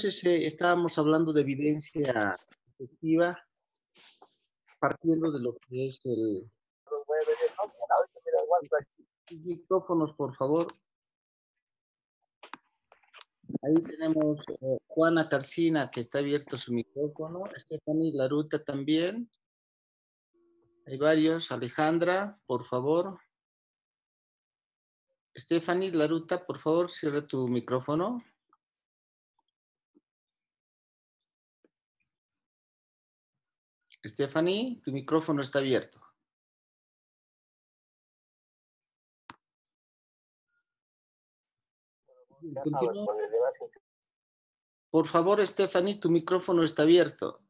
Entonces, estábamos hablando de evidencia efectiva, partiendo de lo que es el... Micrófonos, por favor. Ahí tenemos Juana Carcina, que está abierto su micrófono. Stephanie Laruta también. Hay varios. Alejandra, por favor. Stephanie Laruta, por favor, cierra tu micrófono. Stephanie, tu micrófono está abierto. Continúa. Por favor, Stephanie, tu micrófono está abierto.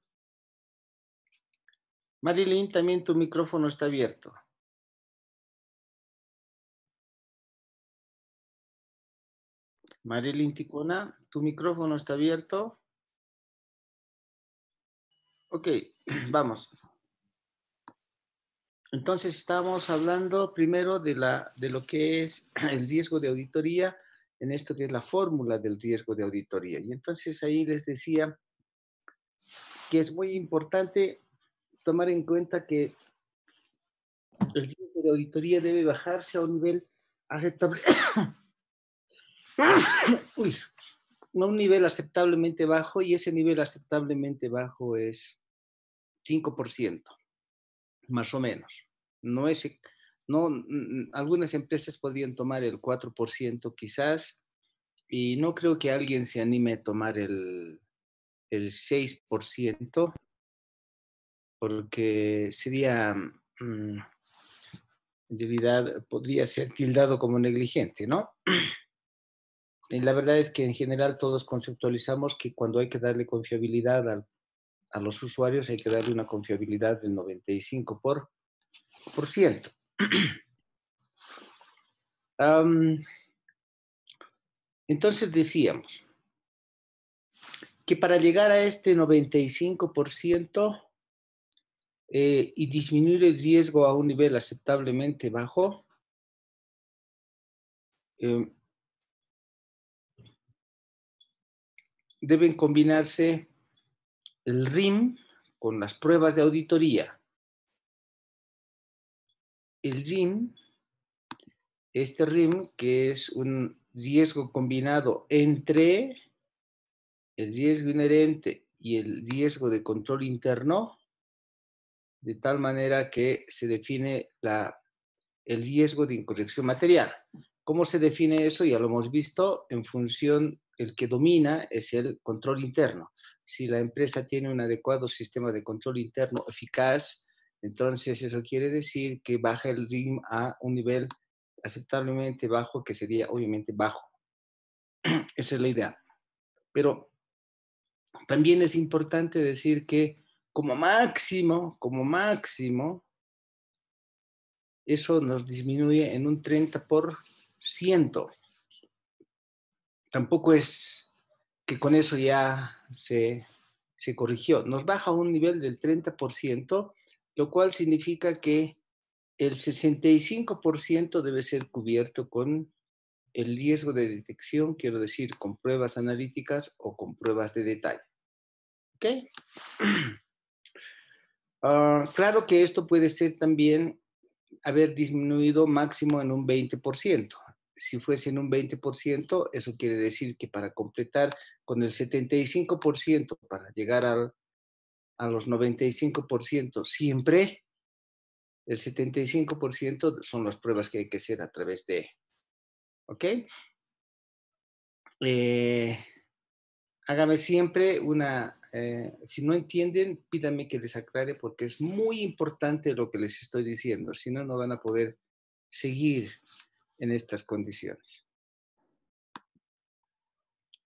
Marilyn, también tu micrófono está abierto. Marilyn Ticona, tu micrófono está abierto. Ok, vamos. Entonces estamos hablando primero de lo que es el riesgo de auditoría, en esto que es la fórmula del riesgo de auditoría. Y entonces ahí les decía que es muy importante tomar en cuenta que el riesgo de auditoría debe bajarse a un nivel aceptable. Uy, a un nivel aceptablemente bajo, y ese nivel aceptablemente bajo es 5%, más o menos. Algunas empresas podrían tomar el 4% quizás, y no creo que alguien se anime a tomar el 6%, porque sería, en realidad, podría ser tildado como negligente, ¿no? Y la verdad es que en general todos conceptualizamos que cuando hay que darle confiabilidad a los usuarios, hay que darle una confiabilidad del 95%. Entonces decíamos que para llegar a este 95% y disminuir el riesgo a un nivel aceptablemente bajo, deben combinarse el RIM con las pruebas de auditoría. El RIM, este RIM, que es un riesgo combinado entre el riesgo inherente y el riesgo de control interno, de tal manera que se define el riesgo de incorrección material. ¿Cómo se define eso? Ya lo hemos visto. En función, el que domina es el control interno. Si la empresa tiene un adecuado sistema de control interno eficaz, entonces eso quiere decir que baja el RIM a un nivel aceptablemente bajo, que sería obviamente bajo. Esa es la idea. Pero también es importante decir que como máximo, eso nos disminuye en un 30%. Tampoco es que con eso ya se corrigió. Nos baja a un nivel del 30%, lo cual significa que el 65% debe ser cubierto con el riesgo de detección, quiero decir, con pruebas analíticas o con pruebas de detalle. ¿Ok? Claro que esto puede ser también haber disminuido máximo en un 20%. Si fuese en un 20%, eso quiere decir que para completar con el 75%, para llegar a los 95%, siempre el 75% son las pruebas que hay que hacer a través de, ¿ok? Hágame siempre si no entienden, pídanme que les aclare, porque es muy importante lo que les estoy diciendo, si no, no van a poder seguir en estas condiciones.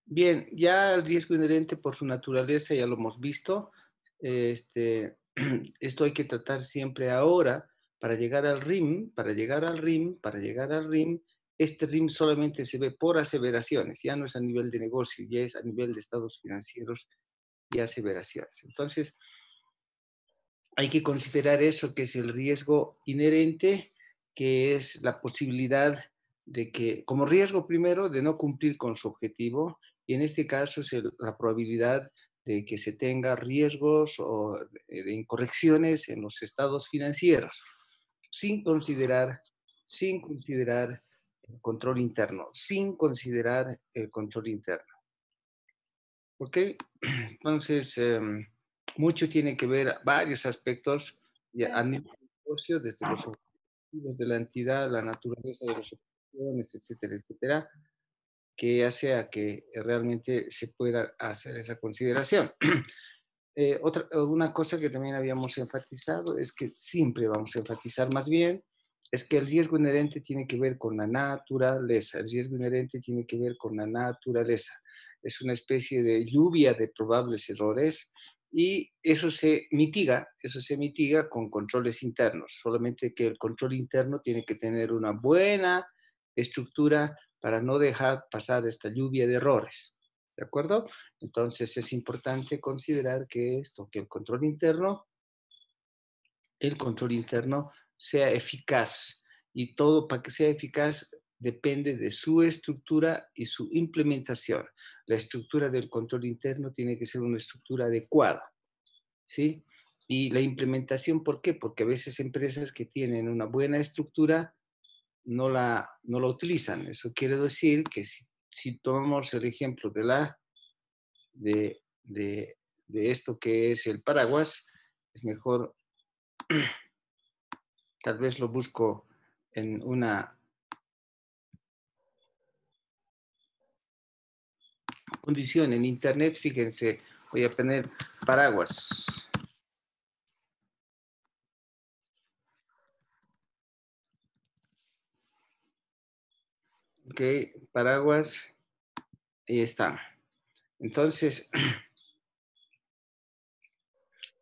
Bien, ya el riesgo inherente por su naturaleza ya lo hemos visto. Esto hay que tratar siempre ahora para llegar al RIM, este RIM solamente se ve por aseveraciones, ya no es a nivel de negocio, ya es a nivel de estados financieros y aseveraciones. Entonces, hay que considerar eso, que es el riesgo inherente, que es la posibilidad de que, como riesgo primero, de no cumplir con su objetivo, y en este caso es la probabilidad de que se tenga riesgos o de incorrecciones en los estados financieros, sin considerar el control interno, sin considerar el control interno. ¿Ok? Entonces, mucho tiene que ver, varios aspectos, a nivel de negocio, desde los objetivos de la entidad, la naturaleza de las operaciones, etcétera, etcétera, que hace a que realmente se pueda hacer esa consideración. Una cosa que también habíamos enfatizado es que siempre vamos a enfatizar más bien, es que el riesgo inherente tiene que ver con la naturaleza, el riesgo inherente tiene que ver con la naturaleza. Es una especie de lluvia de probables errores y eso se mitiga con controles internos, solamente que el control interno tiene que tener una buena estructura para no dejar pasar esta lluvia de errores. ¿De acuerdo? Entonces es importante considerar que el control interno sea eficaz y todo para que sea eficaz depende de su estructura y su implementación. La estructura del control interno tiene que ser una estructura adecuada, ¿sí? Y la implementación, ¿por qué? Porque a veces empresas que tienen una buena estructura no la utilizan. Eso quiere decir que si tomamos el ejemplo de, de esto que es el paraguas, es mejor, tal vez lo busco en una condición en internet, fíjense, voy a poner paraguas. Ok, paraguas, ahí está. Entonces,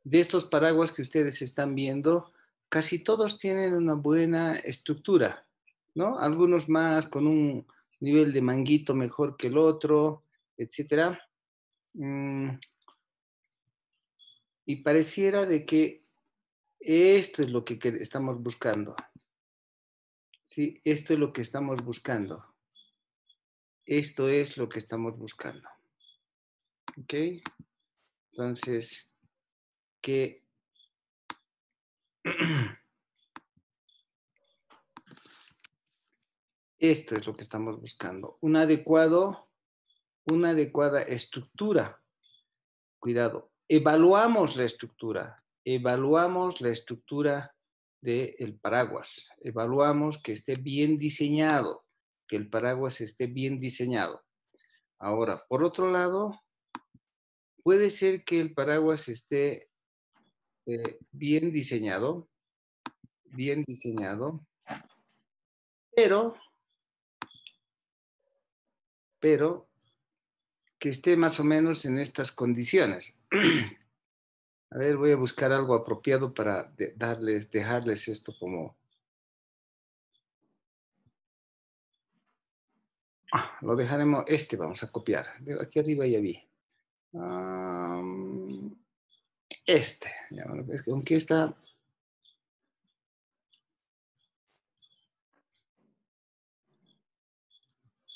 de estos paraguas que ustedes están viendo, casi todos tienen una buena estructura, ¿no? Algunos más con un nivel de manguito mejor que el otro, etcétera. Y pareciera de que esto es lo que estamos buscando. Sí, esto es lo que estamos buscando. Esto es lo que estamos buscando. ¿Ok? Entonces, que esto es lo que estamos buscando. Una adecuada estructura. Cuidado. Evaluamos la estructura del paraguas. Evaluamos que esté bien diseñado, que el paraguas esté bien diseñado. Ahora, por otro lado, puede ser que el paraguas esté bien diseñado, pero que esté más o menos en estas condiciones. A ver, voy a buscar algo apropiado para dejarles esto como... lo dejaremos, vamos a copiar. Aquí arriba ya vi. Aunque está...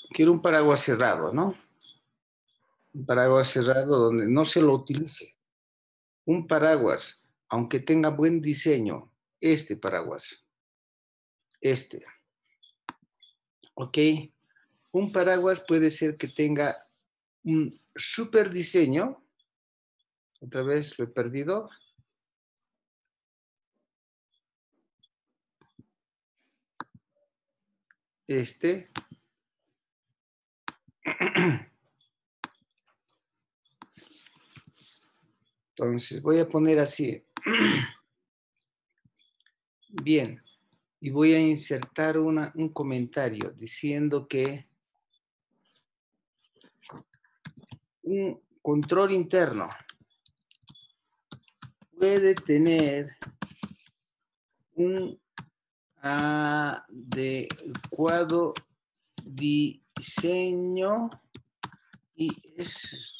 Quiero un paraguas cerrado, ¿no? Un paraguas cerrado donde no se lo utilice. Un paraguas, aunque tenga buen diseño, paraguas, ¿ok? Un paraguas puede ser que tenga un super diseño. Otra vez lo he perdido. Entonces voy a poner así. Bien. Y voy a insertar un comentario diciendo que un control interno puede tener un adecuado diseño y estructura.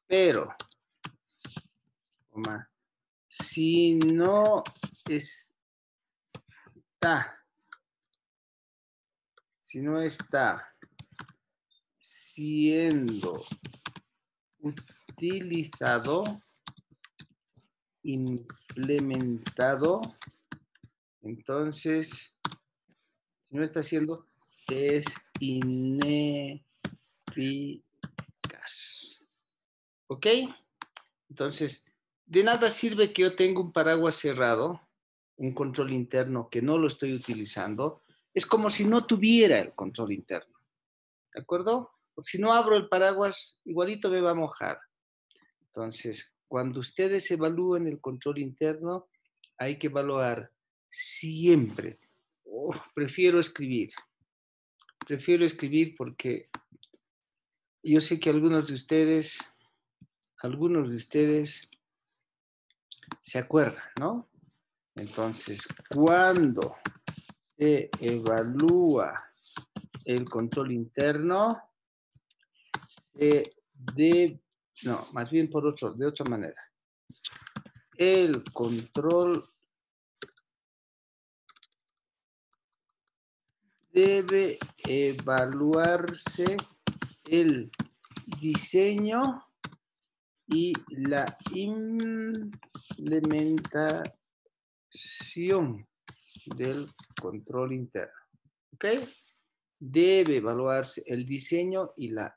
Pero, si no está si no está siendo utilizado, implementado, entonces, si no está siendo, es ineficaz. ¿Ok? Entonces, de nada sirve que yo tenga un paraguas cerrado, un control interno que no lo estoy utilizando. Es como si no tuviera el control interno. ¿De acuerdo? Porque si no abro el paraguas, igualito me va a mojar. Entonces, cuando ustedes evalúen el control interno, hay que evaluar siempre. Prefiero escribir porque yo sé que algunos de ustedes se acuerdan, ¿no? Entonces, cuando se evalúa el control interno, no, más bien de otra manera. El control debe evaluarse el diseño y la implementación del control interno. ¿Ok? Debe evaluarse el diseño y la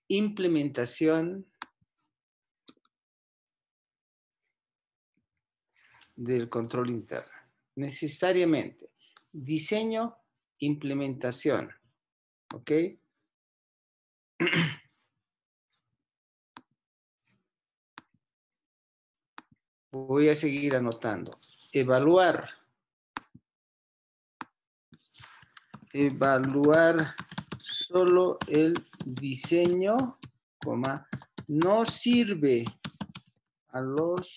implementación del control interno. Necesariamente. Diseño, implementación. ¿Ok? Voy a seguir anotando. Evaluar solo el diseño, no sirve a los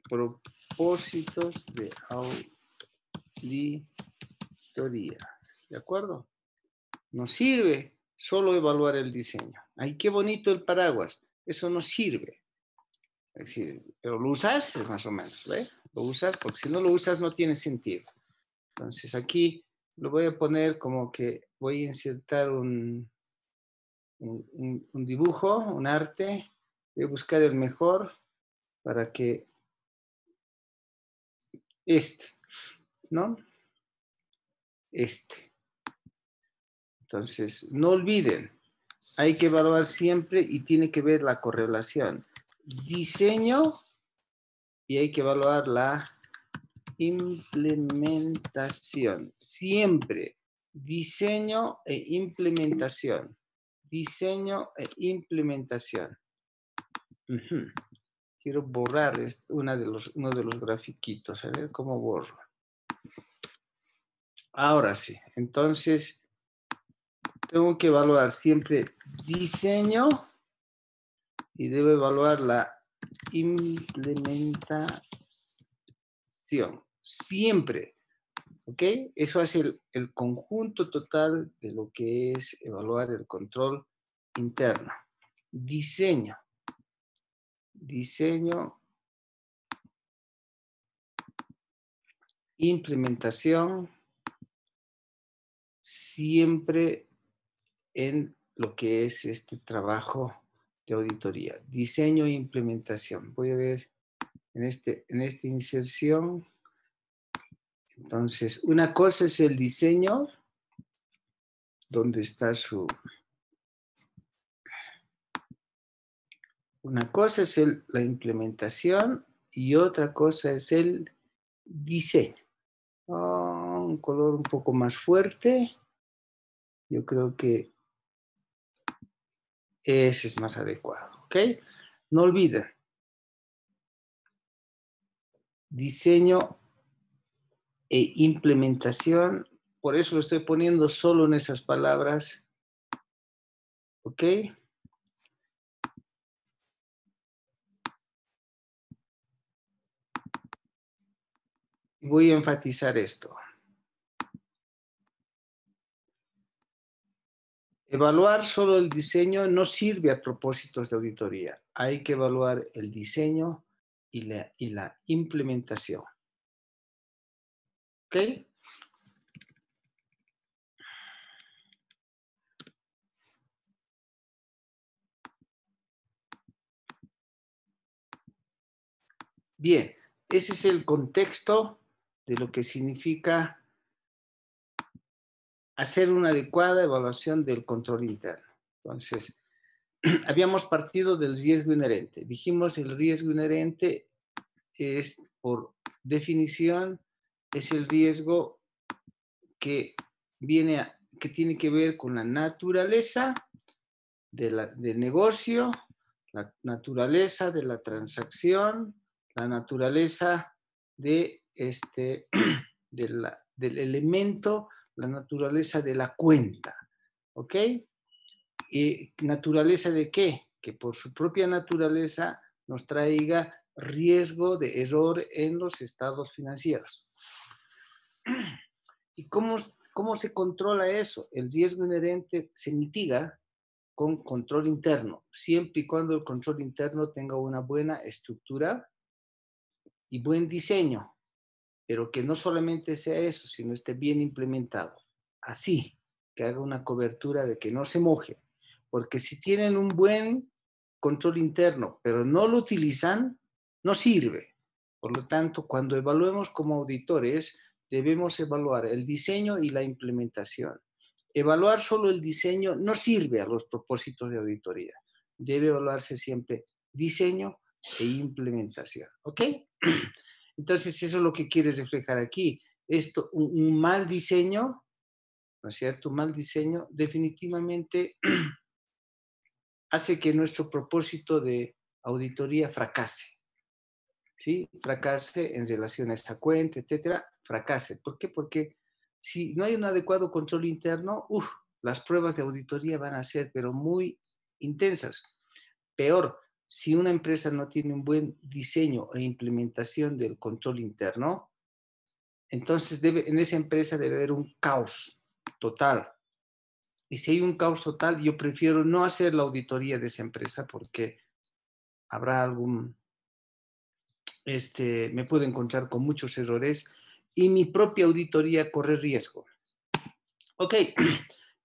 propósitos de auditoría. ¿De acuerdo? No sirve solo evaluar el diseño. Ay, qué bonito el paraguas. Eso no sirve. Es decir, pero lo usas, más o menos, ¿ves? Lo usas porque si no lo usas no tiene sentido. Entonces aquí lo voy a poner como que voy a insertar un dibujo, un arte. Voy a buscar el mejor para que ¿no? Entonces, no olviden, hay que evaluar siempre y tiene que ver la correlación. Diseño y hay que evaluar la implementación. Siempre diseño e implementación. Diseño e implementación. Quiero borrar uno de los grafiquitos. A ver cómo borro. Ahora sí. Entonces, tengo que evaluar siempre diseño y debo evaluar la implementación. Siempre. ¿Ok? Eso es el conjunto total de lo que es evaluar el control interno. Diseño. Implementación. Siempre en lo que es este trabajo de auditoría. Diseño e implementación. Voy a ver en esta inserción. Entonces, una cosa es el diseño, donde está una cosa es la implementación y otra cosa es el diseño. Un color un poco más fuerte. Yo creo que ese es más adecuado, ¿ok? No olviden. Diseño e implementación. Por eso lo estoy poniendo solo en esas palabras. ¿Ok? Voy a enfatizar esto. Evaluar solo el diseño no sirve a propósitos de auditoría. Hay que evaluar el diseño y la implementación. ¿Ok? Bien, ese es el contexto de lo que significa hacer una adecuada evaluación del control interno. Entonces, habíamos partido del riesgo inherente. Dijimos el riesgo inherente es, por definición, es el riesgo que que tiene que ver con la naturaleza del negocio, la naturaleza de la transacción, la naturaleza de del elemento, la naturaleza de la cuenta. ¿Ok? ¿Y naturaleza de qué? Que por su propia naturaleza nos traiga riesgo de error en los estados financieros. ¿Y cómo se controla eso? El riesgo inherente se mitiga con control interno, siempre y cuando el control interno tenga una buena estructura y buen diseño, pero que no solamente sea eso, sino esté bien implementado. Así, que haga una cobertura de que no se moje, porque si tienen un buen control interno, pero no lo utilizan, no sirve. Por lo tanto, cuando evaluemos como auditores, debemos evaluar el diseño y la implementación. Evaluar solo el diseño no sirve a los propósitos de auditoría. Debe evaluarse siempre diseño e implementación. ¿Ok? Entonces, eso es lo que quieres reflejar aquí. Esto, un mal diseño, ¿no es cierto? Un mal diseño definitivamente hace que nuestro propósito de auditoría fracase, ¿sí? Fracase en relación a esta cuenta, etcétera, fracase. ¿Por qué? Porque si no hay un adecuado control interno, las pruebas de auditoría van a ser, pero muy intensas. Peor, si una empresa no tiene un buen diseño e implementación del control interno, entonces en esa empresa debe haber un caos total. Y si hay un caos total, yo prefiero no hacer la auditoría de esa empresa porque habrá me puedo encontrar con muchos errores y mi propia auditoría corre riesgo. Ok,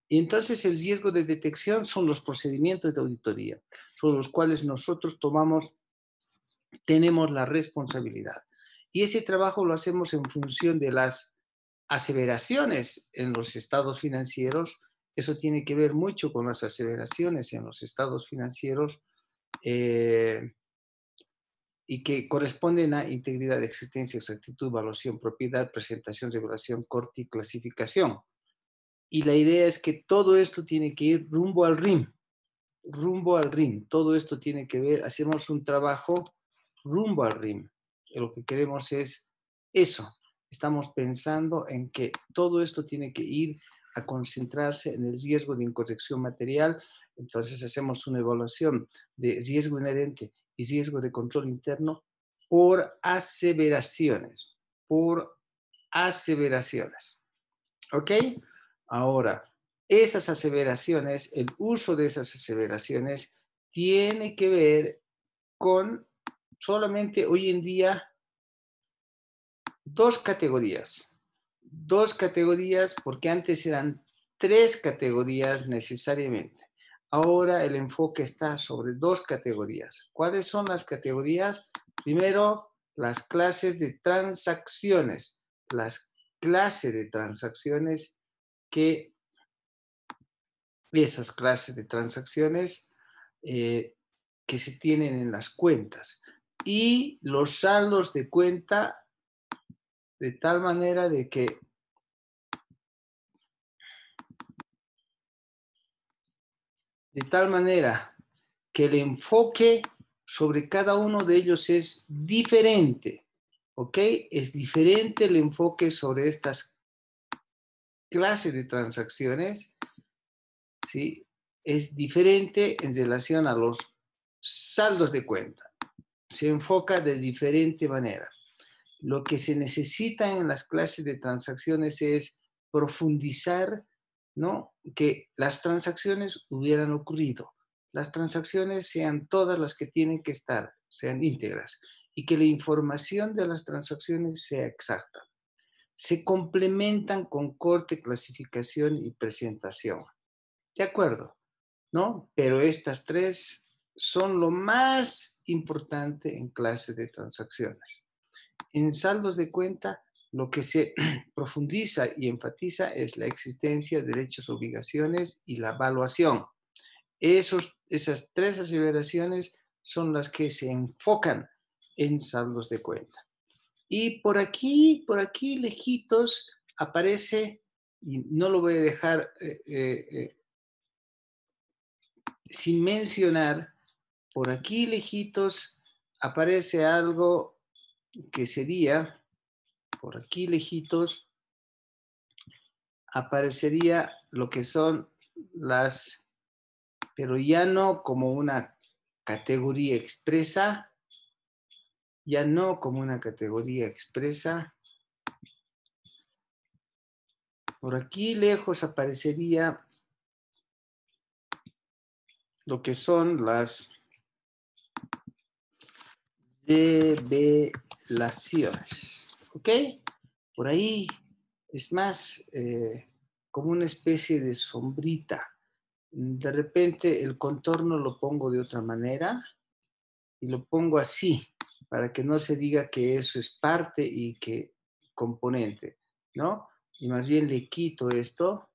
y entonces el riesgo de detección son los procedimientos de auditoría, sobre los cuales nosotros tenemos la responsabilidad. Y ese trabajo lo hacemos en función de las aseveraciones en los estados financieros. Eso tiene que ver mucho con las aseveraciones en los estados financieros y que corresponden a integridad, existencia, exactitud, evaluación, propiedad, presentación, revelación, corte y clasificación. Y la idea es que todo esto tiene que ir rumbo al RIM, rumbo al RIM. Todo esto tiene que ver, hacemos un trabajo rumbo al RIM. Lo que queremos es eso. Estamos pensando en que todo esto tiene que ir a concentrarse en el riesgo de incorrección material. Entonces hacemos una evaluación de riesgo inherente y riesgo de control interno por aseveraciones, por aseveraciones. ¿Ok? Ahora, esas aseveraciones, el uso de esas aseveraciones tiene que ver con solamente hoy en día dos categorías. Dos categorías porque antes eran tres categorías necesariamente. Ahora el enfoque está sobre dos categorías. ¿Cuáles son las categorías? Primero, las clases de transacciones. Las clases de transacciones que esas clases de transacciones que se tienen en las cuentas y los saldos de cuenta de tal manera de que el enfoque sobre cada uno de ellos es diferente, ¿ok? Es diferente el enfoque sobre estas clases de transacciones, ¿sí? Es diferente en relación a los saldos de cuenta. Se enfoca de diferente manera. Lo que se necesita en las clases de transacciones es profundizar, ¿no? Que las transacciones hubieran ocurrido. Las transacciones sean todas las que tienen que estar, sean íntegras, y que la información de las transacciones sea exacta. se complementan con corte, clasificación y presentación. ¿De acuerdo? ¿No? Pero estas tres son lo más importante en clases de transacciones. En saldos de cuenta, lo que se profundiza y enfatiza es la existencia de derechos, obligaciones y la evaluación. Esas tres aseveraciones son las que se enfocan en saldos de cuenta. Y por aquí lejitos aparece, y no lo voy a dejar sin mencionar, por aquí lejitos aparece algo que sería, por aquí lejitos, aparecería lo que son las, pero ya no como una categoría expresa, ya no como una categoría expresa. Por aquí lejos aparecería lo que son las revelaciones. ¿Ok? Por ahí es más como una especie de sombrita. De repente el contorno lo pongo de otra manera y lo pongo así, para que no se diga que eso es parte y que componente, ¿no? Y más bien le quito esto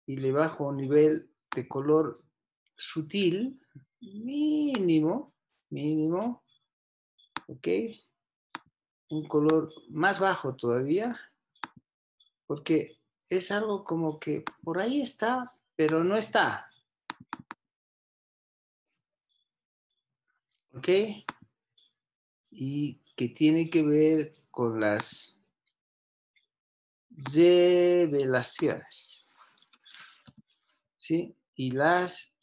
y le bajo un nivel de color sutil, mínimo, mínimo, ¿ok? Un color más bajo todavía, porque es algo como que por ahí está, pero no está, ¿ok? Y que tiene que ver con las revelaciones, ¿sí? Y las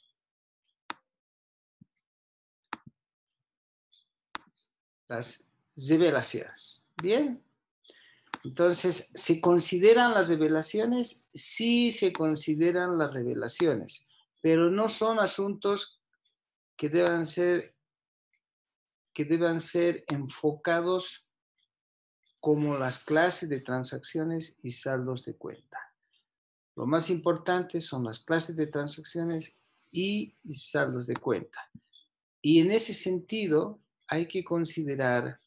revelaciones. Bien. Entonces, ¿se consideran las revelaciones? Sí se consideran las revelaciones, pero no son asuntos que deban ser enfocados como las clases de transacciones y saldos de cuenta. Lo más importante son las clases de transacciones y saldos de cuenta. Y en ese sentido, hay que considerar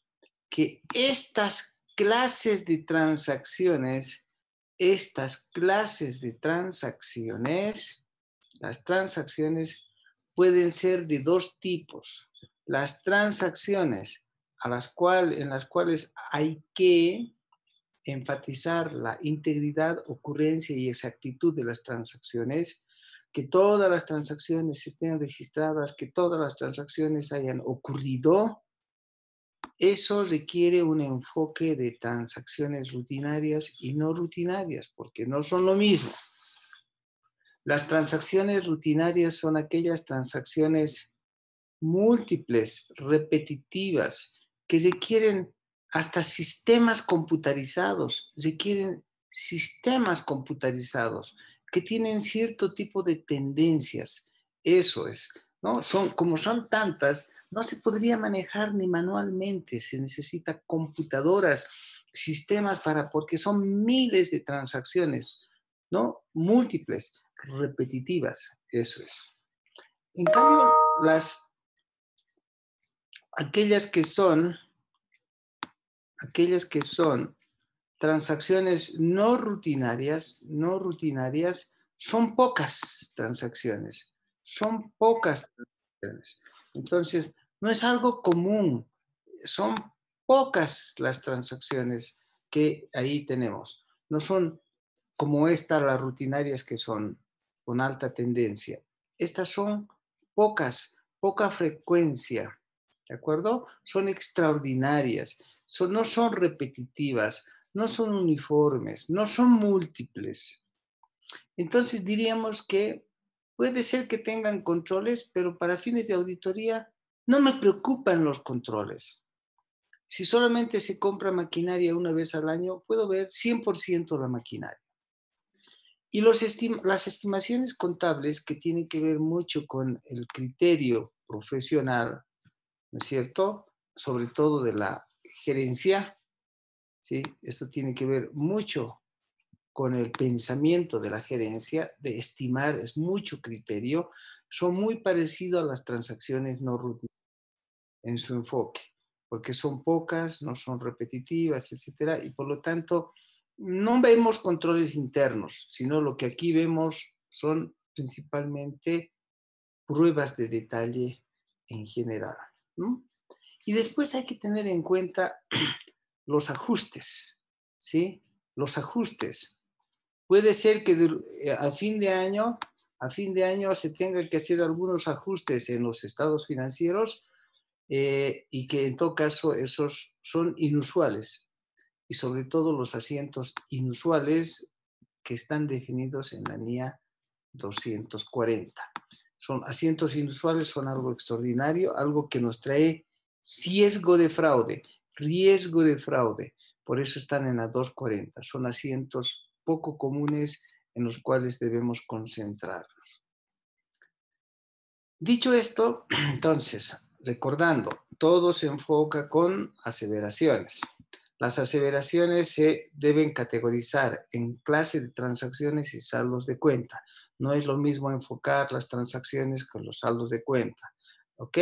que las transacciones pueden ser de dos tipos. Las transacciones en las cuales hay que enfatizar la integridad, ocurrencia y exactitud de las transacciones, que todas las transacciones estén registradas, que todas las transacciones hayan ocurrido. Eso requiere un enfoque de transacciones rutinarias y no rutinarias, porque no son lo mismo. Las transacciones rutinarias son aquellas transacciones múltiples, repetitivas, que requieren hasta requieren sistemas computarizados, que tienen cierto tipo de tendencias. Eso es, ¿no? Como son tantas, no se podría manejar ni manualmente, se necesita computadoras, sistemas porque son miles de transacciones, ¿no? Múltiples, repetitivas, eso es. En cambio, aquellas que son transacciones no rutinarias, son pocas transacciones, son pocas transacciones. Entonces, no es algo común, son pocas las transacciones que ahí tenemos. No son como estas las rutinarias que son con alta tendencia. Estas son poca frecuencia, ¿de acuerdo? Son extraordinarias, no son repetitivas, no son uniformes, no son múltiples. Entonces diríamos que puede ser que tengan controles, pero para fines de auditoría no me preocupan los controles. Si solamente se compra maquinaria una vez al año, puedo ver 100% la maquinaria. Y las estimaciones contables, que tienen que ver mucho con el criterio profesional, ¿no es cierto? Sobre todo de la gerencia, ¿sí? Esto tiene que ver mucho con el pensamiento de la gerencia, de estimar, es mucho criterio, son muy parecidos a las transacciones no rutinarias en su enfoque, porque son pocas, no son repetitivas, etcétera, y por lo tanto no vemos controles internos, sino lo que aquí vemos son principalmente pruebas de detalle en general, ¿no? Y después hay que tener en cuenta los ajustes, ¿sí? Los ajustes. Puede ser que a fin de año se tenga que hacer algunos ajustes en los estados financieros y que en todo caso esos son inusuales y sobre todo los asientos inusuales que están definidos en la NIA 240. Son asientos inusuales, son algo extraordinario, algo que nos trae riesgo de fraude. Por eso están en la 240. Son asientos poco comunes en los cuales debemos concentrarnos. Dicho esto, entonces, recordando, todo se enfoca con aseveraciones. Las aseveraciones se deben categorizar en clase de transacciones y saldos de cuenta. No es lo mismo enfocar las transacciones con los saldos de cuenta, ¿ok?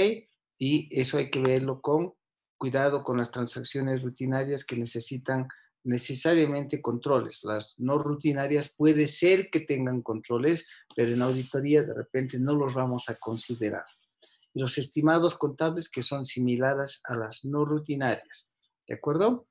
Y eso hay que verlo con cuidado con las transacciones rutinarias que necesitan necesariamente controles. Las no rutinarias puede ser que tengan controles, pero en auditoría de repente no los vamos a considerar. Y los estimados contables que son similares a las no rutinarias, ¿de acuerdo?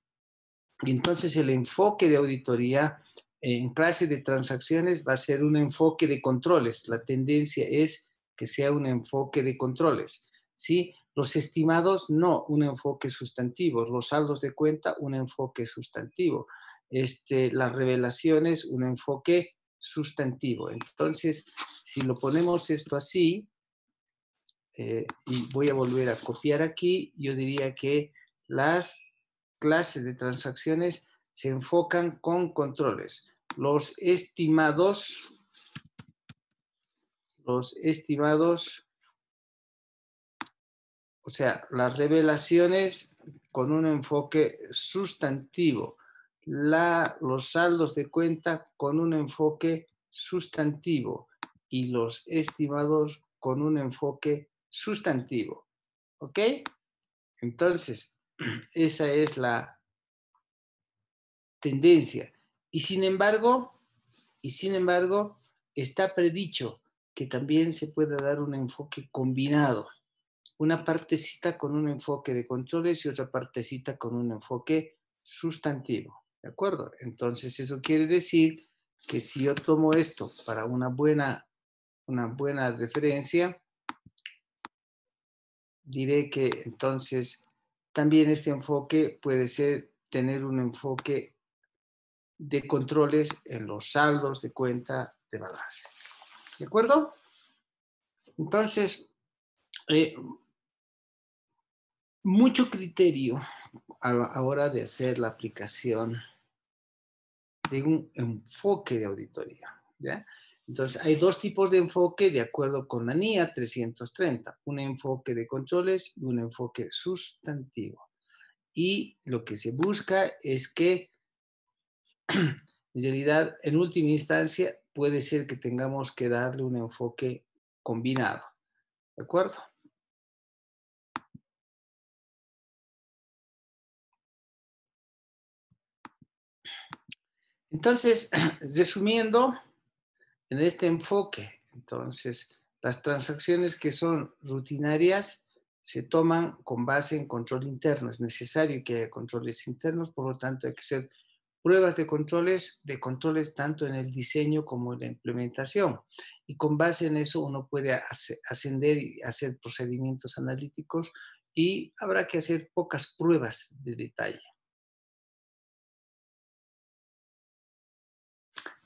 Y entonces el enfoque de auditoría en clase de transacciones va a ser un enfoque de controles. La tendencia es que sea un enfoque de controles, ¿sí? Los estimados, no, un enfoque sustantivo. Los saldos de cuenta, un enfoque sustantivo. Las revelaciones, un enfoque sustantivo. Entonces, si lo ponemos esto así, y voy a volver a copiar aquí, yo diría que las clases de transacciones se enfocan con controles. Los estimados, o sea, las revelaciones con un enfoque sustantivo, los saldos de cuenta con un enfoque sustantivo y los estimados con un enfoque sustantivo. ¿Ok? Entonces, esa es la tendencia. Y sin embargo, está predicho que también se puede dar un enfoque combinado. Una partecita con un enfoque de controles y otra partecita con un enfoque sustantivo. ¿De acuerdo? Entonces, eso quiere decir que si yo tomo esto para una buena referencia, diré que entonces también este enfoque puede tener un enfoque de controles en los saldos de cuenta de balance. ¿De acuerdo? Entonces, mucho criterio a la hora de hacer la aplicación de un enfoque de auditoría. ¿Ya? Entonces, hay dos tipos de enfoque de acuerdo con la NIA 330, un enfoque de controles y un enfoque sustantivo. Y lo que se busca es que, en realidad, en última instancia, puede ser que tengamos que darle un enfoque combinado. ¿De acuerdo? Entonces, resumiendo, en este enfoque, entonces, las transacciones que son rutinarias se toman con base en control interno. Es necesario que haya controles internos, por lo tanto, hay que hacer pruebas de controles tanto en el diseño como en la implementación. Y con base en eso uno puede ascender y hacer procedimientos analíticos y habrá que hacer pocas pruebas de detalle.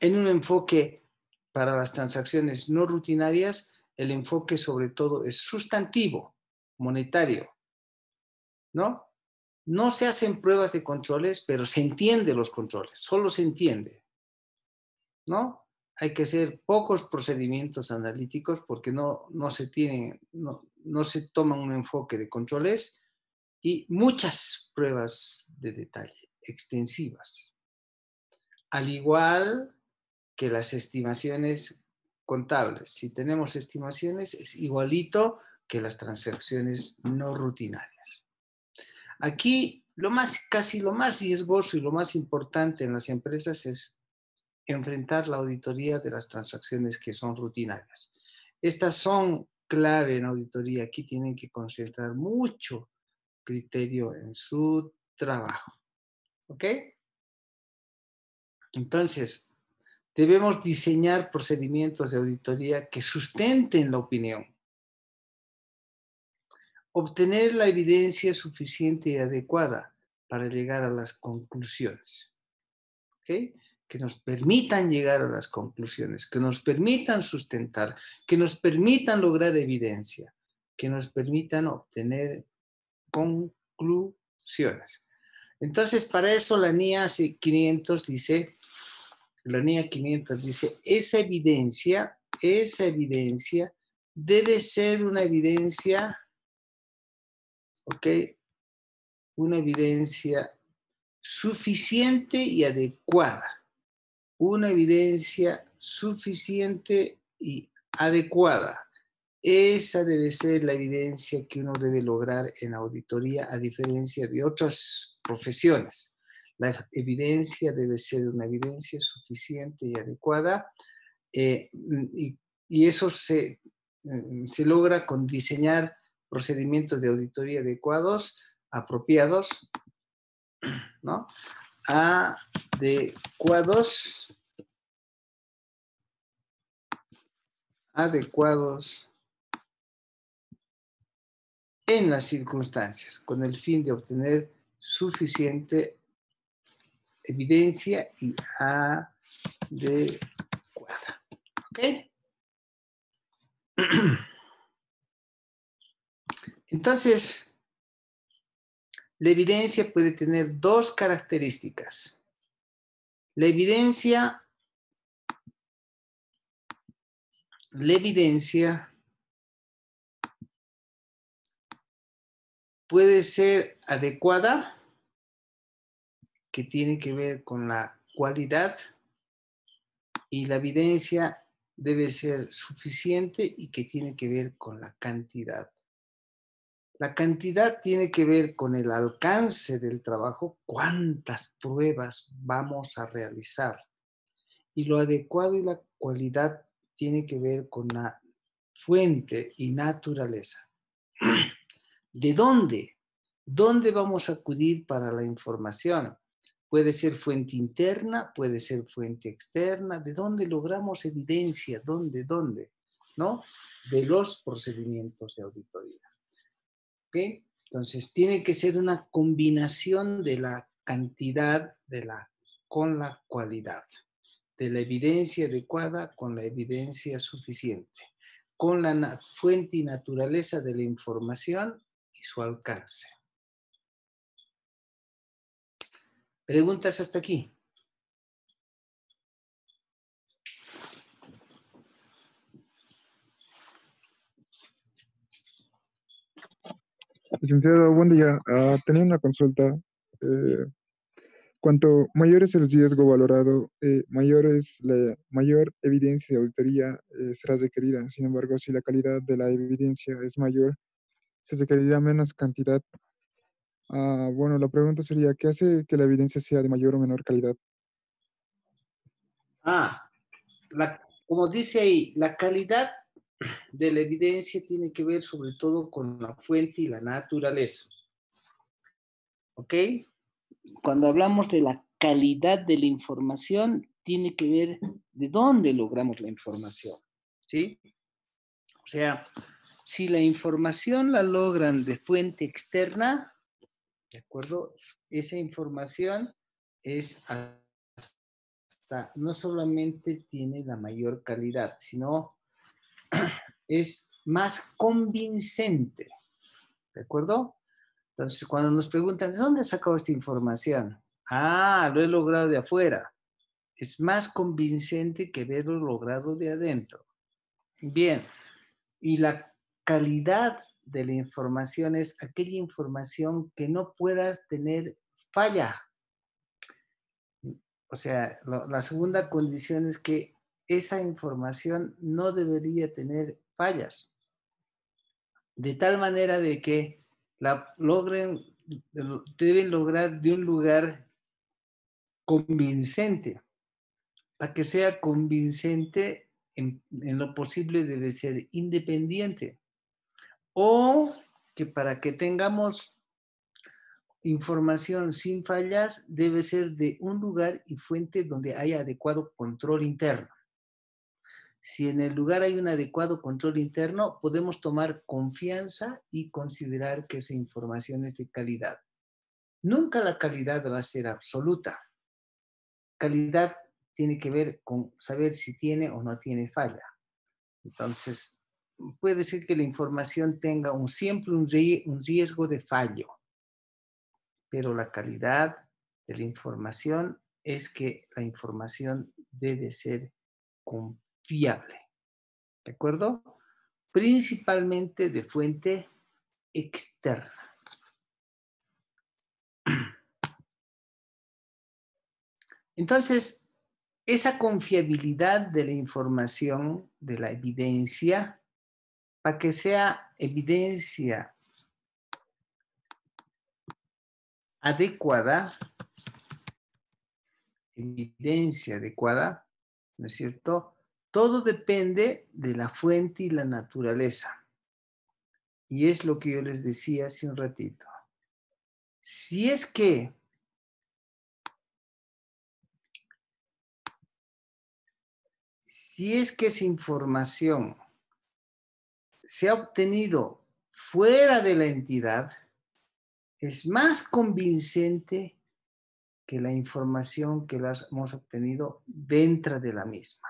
En un enfoque para las transacciones no rutinarias, el enfoque sobre todo es sustantivo, monetario, ¿no? No se hacen pruebas de controles, pero se entiende los controles, solo se entiende, ¿no? Hay que hacer pocos procedimientos analíticos porque no se toma un enfoque de controles y muchas pruebas de detalle. extensivas. Al igual que las estimaciones contables. Si tenemos estimaciones, es igualito que las transacciones no rutinarias. Aquí, casi lo más riesgoso y lo más importante en las empresas es enfrentar la auditoría de las transacciones que son rutinarias. Estas son clave en auditoría. Aquí tienen que concentrar mucho criterio en su trabajo. ¿Ok? Entonces, debemos diseñar procedimientos de auditoría que sustenten la opinión. Obtener la evidencia suficiente y adecuada para llegar a las conclusiones. ¿Ok? Que nos permitan llegar a las conclusiones, que nos permitan sustentar, que nos permitan lograr evidencia, que nos permitan obtener conclusiones. Entonces, para eso la NIA 500 dice, esa evidencia debe ser una evidencia, ¿ok? Una evidencia suficiente y adecuada. Una evidencia suficiente y adecuada. Esa debe ser la evidencia que uno debe lograr en auditoría, a diferencia de otras profesiones. La evidencia debe ser una evidencia suficiente y adecuada, y eso se logra con diseñar procedimientos de auditoría adecuados, apropiados, ¿no? Adecuados en las circunstancias, con el fin de obtener suficiente evidencia y adecuada. ¿Ok? Entonces, la evidencia puede tener dos características. La evidencia puede ser adecuada, que tiene que ver con la cualidad, y la evidencia debe ser suficiente y que tiene que ver con la cantidad. La cantidad tiene que ver con el alcance del trabajo, cuántas pruebas vamos a realizar. Y lo adecuado y la cualidad tiene que ver con la fuente y naturaleza. ¿De dónde? ¿Dónde vamos a acudir para la información? Puede ser fuente interna, puede ser fuente externa. ¿De dónde logramos evidencia? ¿Dónde? ¿No? De los procedimientos de auditoría. ¿Ok? Entonces, tiene que ser una combinación de la cantidad con la cualidad, de la evidencia adecuada con la evidencia suficiente, con la fuente y naturaleza de la información y su alcance. ¿Preguntas hasta aquí? Licenciado, buen día. Tenía una consulta. Eh, Cuanto mayor es el riesgo valorado, mayor evidencia de auditoría será requerida. Sin embargo, si la calidad de la evidencia es mayor, se requerirá menos cantidad. Bueno, la pregunta sería, ¿qué hace que la evidencia sea de mayor o menor calidad? Como dice ahí, la calidad de la evidencia tiene que ver sobre todo con la fuente y la naturaleza. ¿Ok? Cuando hablamos de la calidad de la información, tiene que ver de dónde logramos la información. ¿Sí? O sea, si la información la logran de fuente externa, ¿de acuerdo? Esa información es no solamente tiene la mayor calidad, sino es más convincente. ¿De acuerdo? Entonces, cuando nos preguntan, ¿de dónde has sacado esta información? Lo he logrado de afuera. Es más convincente que haberlo logrado de adentro. Bien, y la calidad de la información es aquella información que no puedas tener falla. O sea, la segunda condición es que esa información no debería tener fallas, de tal manera de que la logren, deben lograr de un lugar convincente. Para que sea convincente, en lo posible debe ser independiente. O que para que tengamos información sin fallas, debe ser de un lugar y fuente donde haya adecuado control interno. Si en el lugar hay un adecuado control interno, podemos tomar confianza y considerar que esa información es de calidad. Nunca la calidad va a ser absoluta. Calidad tiene que ver con saber si tiene o no tiene falla. Entonces, puede ser que la información tenga siempre un riesgo de fallo, pero la calidad de la información es que la información debe ser confiable. ¿De acuerdo? Principalmente de fuente externa. Entonces, esa confiabilidad de la información, de la evidencia, para que sea evidencia adecuada, ¿no es cierto? Todo depende de la fuente y la naturaleza. Y es lo que yo les decía hace un ratito. Si es que esa información se ha obtenido fuera de la entidad, es más convincente que la información que hemos obtenido dentro de la misma.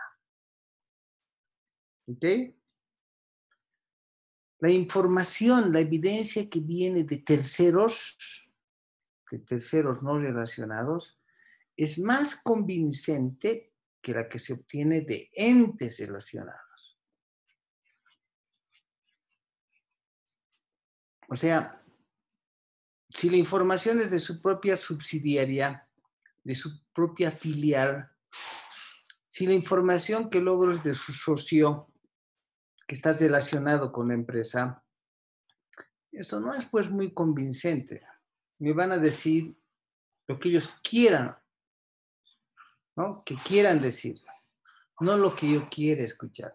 ¿Ok? La información, la evidencia que viene de terceros no relacionados, es más convincente que la que se obtiene de entes relacionados. O sea, si la información es de su propia subsidiaria, de su propia filial, si la información que logro es de su socio, que está relacionado con la empresa, esto no es pues muy convincente. Me van a decir lo que ellos quieran, ¿no? Que quieran decir, no lo que yo quiera escuchar.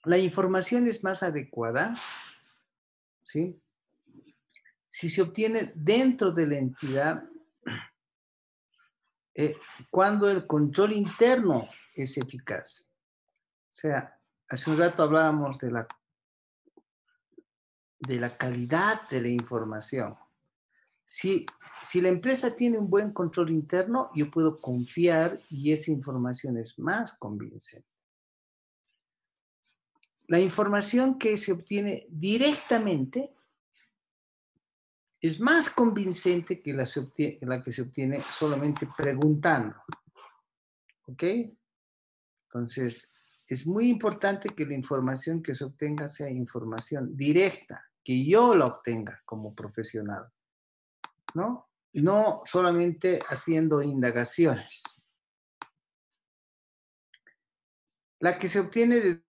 La información es más adecuada, ¿sí? Si se obtiene dentro de la entidad, cuando el control interno es eficaz. O sea, hace un rato hablábamos de la calidad de la información. Si la empresa tiene un buen control interno, yo puedo confiar y esa información es más convincente. La información que se obtiene directamente es más convincente que la que se obtiene solamente preguntando. ¿Ok? Entonces, es muy importante que la información que se obtenga sea información directa, que yo la obtenga como profesional, ¿no? Y no solamente haciendo indagaciones. La que se obtiene de